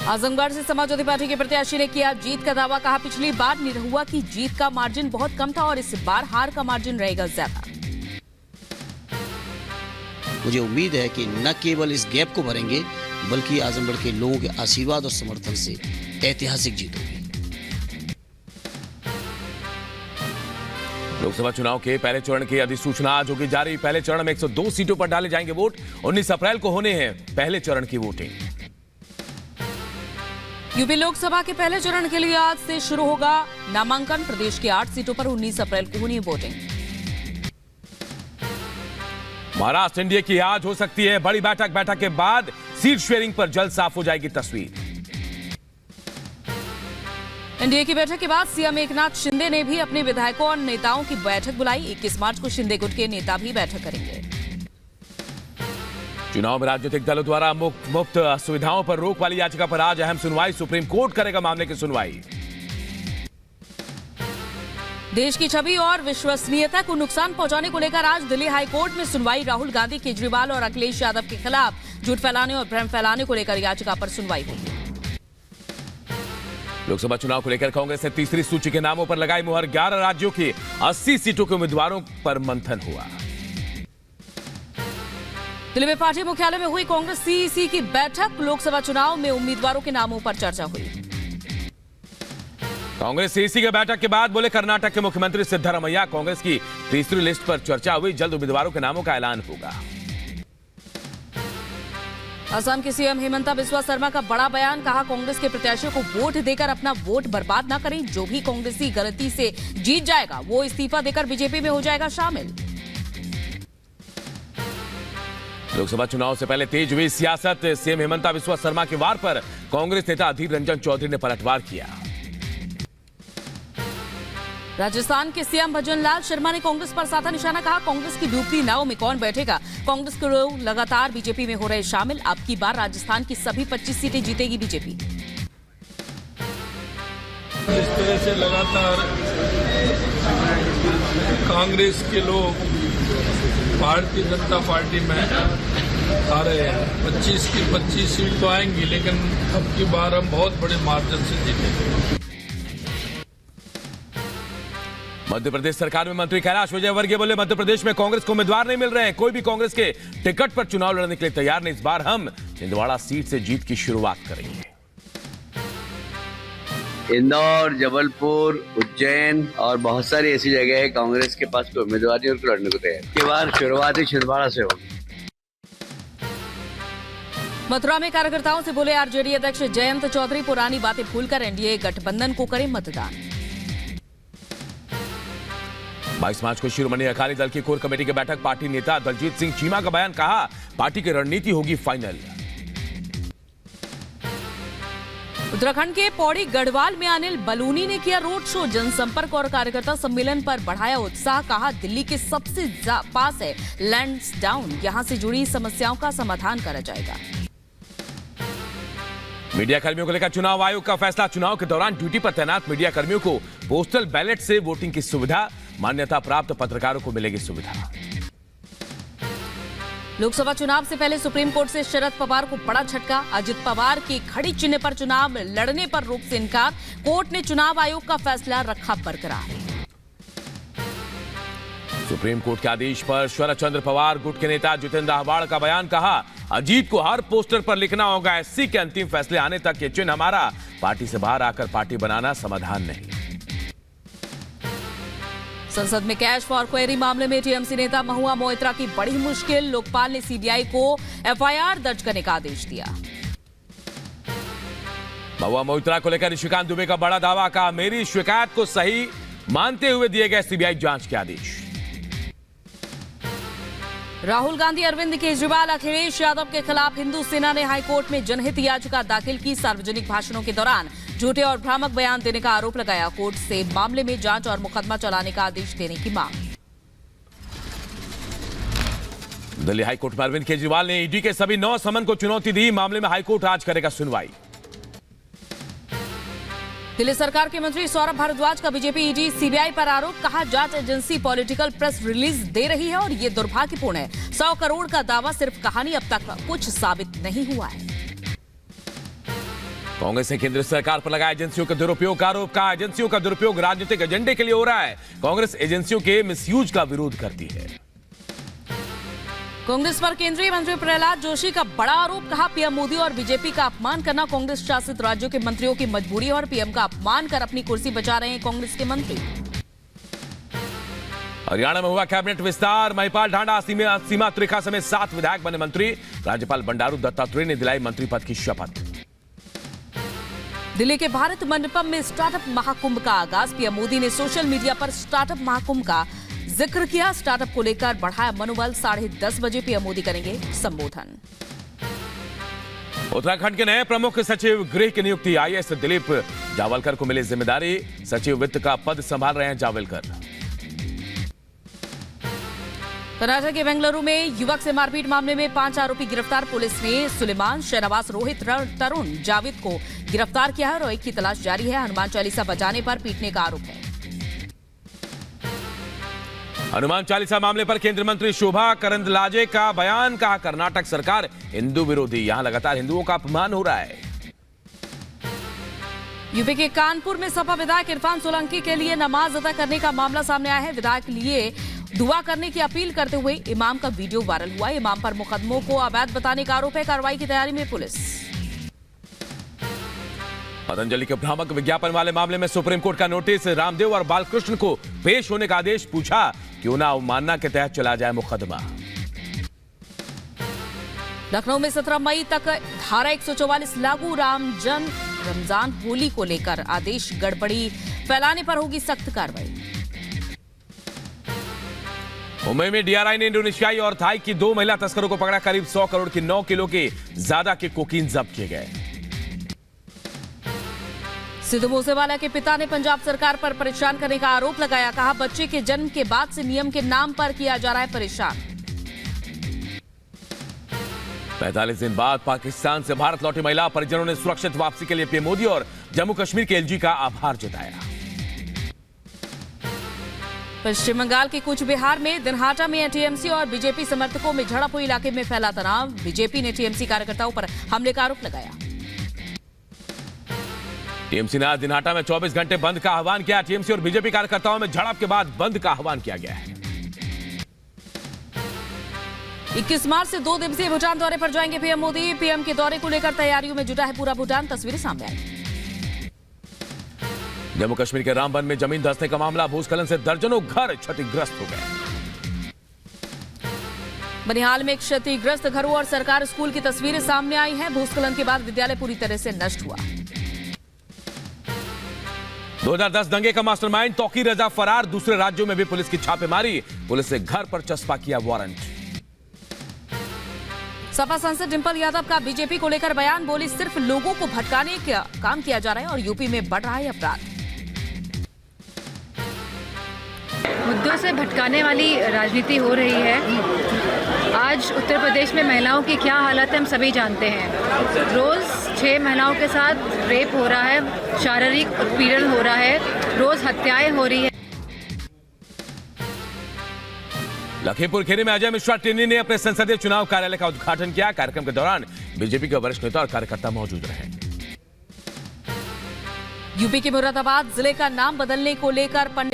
आजमगढ़ से समाजवादी पार्टी के प्रत्याशी ने किया जीत का दावा। कहा, पिछली बार निरहुआ की जीत का मार्जिन बहुत कम था और इस बार हार का मार्जिन रहेगा ज्यादा। मुझे उम्मीद है कि न केवल इस गैप को भरेंगे बल्कि आजमगढ़ के लोगों के आशीर्वाद और समर्थन से ऐतिहासिक जीत होगी। लोकसभा चुनाव के पहले चरण की अधिसूचना आज होगी जारी। पहले चरण में 102 सीटों पर डाले जाएंगे वोट। 19 अप्रैल को होने हैं पहले चरण की वोटिंग। यूपी लोकसभा के पहले चरण के लिए आज से शुरू होगा नामांकन। प्रदेश की 8 सीटों पर 19 अप्रैल को होनी है वोटिंग। महाराष्ट्र एनडीए की आज हो सकती है बड़ी बैठक के बाद सीट शेयरिंग पर जल्द साफ हो जाएगी तस्वीर। एनडीए की बैठक के बाद सीएम एकनाथ शिंदे ने भी अपने विधायकों और नेताओं की बैठक बुलाई। 21 मार्च को शिंदे गुट के नेता भी बैठक करेंगे। चुनाव में राजनीतिक दलों द्वारा मुफ्त सुविधाओं पर रोक वाली याचिका पर आज अहम सुनवाई। सुप्रीम कोर्ट करेगा मामले की सुनवाई। देश की छवि और विश्वसनीयता को नुकसान पहुंचाने को लेकर आज दिल्ली हाई कोर्ट में सुनवाई। राहुल गांधी, केजरीवाल और अखिलेश यादव के खिलाफ झूठ फैलाने और भ्रम फैलाने को लेकर याचिका पर सुनवाई होगी। लोकसभा चुनाव को लेकर कांग्रेस ने तीसरी सूची के नामों पर लगाई मुहर। 11 राज्यों की 80 सीटों के उम्मीदवारों पर मंथन हुआ। दिल्ली में पार्टी मुख्यालय में हुई कांग्रेस सीईसी की बैठक। लोकसभा चुनाव में उम्मीदवारों के नामों पर चर्चा हुई। कांग्रेस सीईसी की बैठक के बाद बोले कर्नाटक के मुख्यमंत्री सिद्धरामैया, कांग्रेस की तीसरी लिस्ट पर चर्चा हुई। जल्द उम्मीदवारों के नामों का ऐलान होगा। असम के सीएम हेमंता बिस्वा शर्मा का बड़ा बयान। कहा, कांग्रेस के प्रत्याशियों को वोट देकर अपना वोट बर्बाद न करें। जो भी कांग्रेसी गलती से जीत जाएगा वो इस्तीफा देकर बीजेपी में हो जाएगा शामिल। लोकसभा चुनाव से पहले तेज हुई सियासत। सीएम हेमंता बिस्वा शर्मा के वार पर कांग्रेस नेता अधीर रंजन चौधरी ने पलटवार किया। राजस्थान के सीएम भजन लाल शर्मा ने कांग्रेस पर साधा निशाना। कहा, कांग्रेस की डूबती नाव में कौन बैठेगा। कांग्रेस के लोग लगातार बीजेपी में हो रहे शामिल। अब की बार राजस्थान की सभी 25 सीटें जीतेगी बीजेपी। इस तरह से लगातार कांग्रेस के लोग भारतीय जनता पार्टी में आ रहे हैं। 25 की 25 सीट तो आएंगी, लेकिन अब की बार हम बहुत बड़े मार्जिन से जीतेंगे। मध्य प्रदेश सरकार में मंत्री कैलाश विजयवर्गीय बोले, मध्य प्रदेश में कांग्रेस को उम्मीदवार नहीं मिल रहे हैं। कोई भी कांग्रेस के टिकट पर चुनाव लड़ने के लिए तैयार नहीं। इस बार हम छिंदवाड़ा सीट से जीत की शुरुआत करेंगे। इंदौर, जबलपुर, उज्जैन और बहुत सारी ऐसी जगह है कांग्रेस के पास कोई उम्मीदवार नहीं और लड़ने को तैयार। के बाद शुरुआत ही छिंदवाड़ा से होगी। मथुरा में कार्यकर्ताओं से बोले आरजेडी अध्यक्ष जयंत चौधरी, पुरानी बातें भूलकर एनडीए गठबंधन को करें मतदान। 22 मार्च को शिरोमणि अकाली दल की कोर कमेटी की बैठक। पार्टी नेता दलजीत सिंह चीमा का बयान। कहा, पार्टी की रणनीति होगी फाइनल। उत्तराखंड के पौड़ी गढ़वाल में अनिल बलूनी ने किया रोड शो। जनसंपर्क और कार्यकर्ता सम्मेलन पर बढ़ाया उत्साह। कहा, दिल्ली के सबसे पास है लैंसडाउन, यहां से जुड़ी समस्याओं का समाधान करा जाएगा। मीडिया कर्मियों को लेकर चुनाव आयोग का फैसला। चुनाव के दौरान ड्यूटी पर तैनात मीडिया कर्मियों को पोस्टल बैलेट से वोटिंग की सुविधा। मान्यता प्राप्त पत्रकारों को मिलेगी सुविधा। लोकसभा चुनाव से पहले सुप्रीम कोर्ट से शरद पवार को बड़ा झटका। अजित पवार की खड़ी चिन्ह पर चुनाव लड़ने पर रोक से इनकार। कोर्ट ने चुनाव आयोग का फैसला रखा बरकरार। सुप्रीम कोर्ट के आदेश पर शरद चंद्र पवार गुट के नेता जितेंद्र अहवाड़ का बयान। कहा, अजीत को हर पोस्टर पर लिखना होगा एससी के अंतिम फैसले आने तक ये चिन्ह हमारा। पार्टी से बाहर आकर पार्टी बनाना समाधान नहीं। संसद में कैश फॉर क्वेरी मामले में टीएमसी नेता महुआ मोइत्रा की बड़ी मुश्किल। लोकपाल ने सीबीआई को एफआईआर दर्ज करने का आदेश दिया। महुआ मोइत्रा को लेकर निशिकांत दुबे का बड़ा दावा। कहा, मेरी शिकायत को सही मानते हुए दिए गए सीबीआई जांच के आदेश। राहुल गांधी, अरविंद केजरीवाल, अखिलेश यादव के खिलाफ हिंदू सेना ने हाईकोर्ट में जनहित याचिका दाखिल की। सार्वजनिक भाषणों के दौरान झूठे और भ्रामक बयान देने का आरोप लगाया। कोर्ट से मामले में जांच और मुकदमा चलाने का आदेश देने की मांग। दिल्ली हाईकोर्ट में अरविंद केजरीवाल ने ईडी के सभी 9 समन को चुनौती दी। मामले में हाईकोर्ट आज करेगा सुनवाई। दिल्ली सरकार के मंत्री सौरभ भारद्वाज का बीजेपी ईडी सीबीआई पर आरोप। कहा, जांच agency political press release they रही है और ये दुर्भाग्यपूर्ण है। 100 करोड़ का दावा सिर्फ कहानी, अब तक कुछ साबित नहीं हुआ है। कांग्रेस ने केंद्र सरकार पर लगाया एजेंसियों के दुरुपयोग का आरोप। कहा एजेंसियों का दुरुपयोग राजनीतिक एजेंडे के लिए हो रहा है। कांग्रेस एजेंसियों के मिसयूज का विरोध करती है। कांग्रेस पर केंद्रीय मंत्री प्रहलाद जोशी का बड़ा आरोप। कहा पीएम मोदी और बीजेपी का अपमान करना कांग्रेस शासित राज्यों के मंत्रियों की मजबूरी है और पीएम का अपमान कर अपनी कुर्सी बचा रहे हैं कांग्रेस के मंत्री। हरियाणा में हुआ कैबिनेट विस्तार। महिपाल ढांडा, सीमा त्रिखा समेत 7 विधायक बने मंत्री। राज्यपाल बंडारू दत्तात्रेय ने दिलाई मंत्री पद की शपथ। दिल्ली के भारत मंडपम में स्टार्टअप महाकुंभ का आगाज। पीएम मोदी ने सोशल मीडिया पर स्टार्टअप महाकुंभ का जिक्र किया। स्टार्टअप को लेकर बढ़ाया मनोबल। 10:30 बजे पीएम मोदी करेंगे संबोधन। उत्तराखंड के नए प्रमुख सचिव गृह की नियुक्ति। आईएएस दिलीप जावलकर को मिली जिम्मेदारी। सचिव वित्त का पद संभाल रहे हैं जावलकर। कर्नाटक के बेंगलुरु में युवक से मारपीट मामले में 5 आरोपी गिरफ्तार। पुलिस ने सुलेमान, शहनवाज, रोहित, तरुण, जावेद को गिरफ्तार किया है और एक की तलाश जारी है। हनुमान चालीसा बजाने पर पीटने का आरोप है। हनुमान चालीसा मामले पर केंद्रीय मंत्री शोभा करंदलाजे का बयान। कहा कर्नाटक सरकार हिंदू विरोधी, यहां लगातार हिंदुओं का अपमान हो रहा है। यूपी के कानपुर में सपा विधायक इरफान सोलंकी के लिए नमाज अदा करने का मामला सामने आया है। विधायक लिए दुआ करने की अपील करते हुए इमाम का वीडियो वायरल हुआ। इमाम पर मुकदमों को अवैध बताने का आरोप है। कार्रवाई की तैयारी में पुलिस। पतंजलि के भ्रामक विज्ञापन वाले मामले में सुप्रीम कोर्ट का नोटिस। रामदेव और बालकृष्ण को पेश होने का आदेश। पूछा क्यों ना अवमानना के तहत चला जाए मुकदमा। लखनऊ में 17 मई तक धारा 144 लागू। रमजान होली को लेकर आदेश। गड़बड़ी फैलाने पर होगी सख्त कार्रवाई। मुंबई में डीआरआई ने इंडोनेशियाई और थाई की 2 महिला तस्करों को पकड़ा। करीब 100 करोड़ की 9 किलो के ज्यादा के कोकीन जब्त किए गए। सिद्धू मूसेवाला के पिता ने पंजाब सरकार पर परेशान करने का आरोप लगाया। कहा बच्चे के जन्म के बाद से नियम के नाम पर किया जा रहा है परेशान। 45 दिन बाद पाकिस्तान से भारत लौटी महिला परिजनों ने सुरक्षित वापसी के लिए पीएम मोदी और जम्मू कश्मीर के एलजी का आभार जताया। पश्चिम बंगाल के कूच बिहार में दिनहाटा में टीएमसी और बीजेपी समर्थकों में झड़प हुई। इलाके में फैला तनाव। बीजेपी ने टीएमसी कार्यकर्ताओं पर हमले का आरोप लगाया। टीएमसी ने आज दिनहाटा में 24 घंटे बंद का आह्वान किया। टीएमसी और बीजेपी कार्यकर्ताओं में झड़प के बाद बंद का आह्वान किया गया है। 21 मार्च से 2 दिवसीय भूटान दौरे पर जाएंगे पीएम मोदी। पीएम के दौरे को लेकर तैयारियों में जुटा है पूरा भूटान। तस्वीरें सामने आई। जम्मू कश्मीर के रामबन में जमीन धंसने का मामला। भूस्खलन से दर्जनों घर क्षतिग्रस्त हो गए। बनिहाल में क्षतिग्रस्त घरों और सरकारी स्कूल की तस्वीरें सामने आई हैं। भूस्खलन के बाद विद्यालय पूरी तरह से नष्ट हुआ। 2010 दंगे का मास्टरमाइंड तौकीर रजा फरार। दूसरे राज्यों में भी पुलिस की छापेमारी। पुलिस ने घर पर चस्पा किया वारंट। सपा सांसद डिंपल यादव का बीजेपी को लेकर बयान। बोली सिर्फ लोगों को भटकाने का काम किया जा रहा है और यूपी में बढ़ रहा है अपराध। मुद्दों से भटकाने वाली राजनीति हो रही है। आज उत्तर प्रदेश में महिलाओं की क्या हालत है हम सभी जानते हैं। रोज 6 महिलाओं के साथ रेप हो रहा है, शारीरिक उत्पीड़न हो रहा है, रोज हत्याएं हो रही है। लखीमपुर खीरी में अजय मिश्रा टिन्नी ने अपने संसदीय चुनाव कार्यालय का उद्घाटन किया। कार्यक्रम के दौरान बीजेपी के वरिष्ठ नेता और कार्यकर्ता मौजूद रहे। यूपी के मुरादाबाद जिले का नाम बदलने को लेकर पंडित